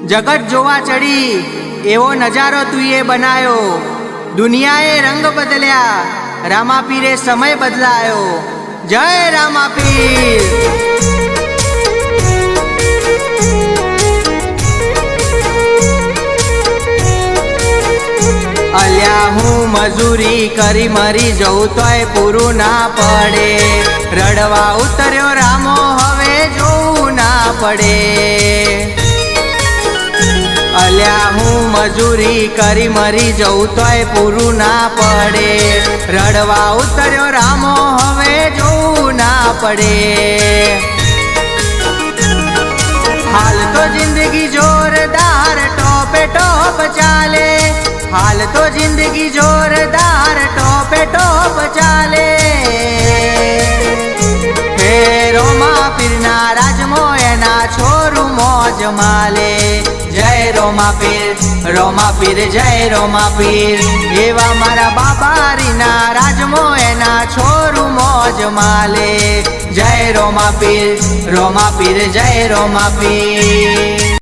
जगत जोवा चढ़ी एवो नजारो तुए बनायो। दुनियाए रंग बदल्या, रामापीरे समय बदलायो। जय रामापीर। अल्या हूँ मजूरी करी मरी जाऊँ तोय पूरू ना पड़े। रड़वा उतर्यो रामो हवे जोऊ ना पड़े। अल्या हूँ मजूरी करी मरी जाऊँ तोय पूरू ना पड़े। रड़वा उतर्यो रामो हवे जोऊ ना पड़े। हाल तो जिंदगी जोरदार टोपे टोप चाले। हाल तो जिंदगी जोरदार टोपे टोप चाले। हे रोमापीर ना राजमो एना छोरू मौज माले। जय रोमापीर रोमापीर जय रोमापीर। एवा मारा बाबारी ना राजमो एना छोरू मौज माले। जय रोमापीर रोमापीर जय रोमापीर।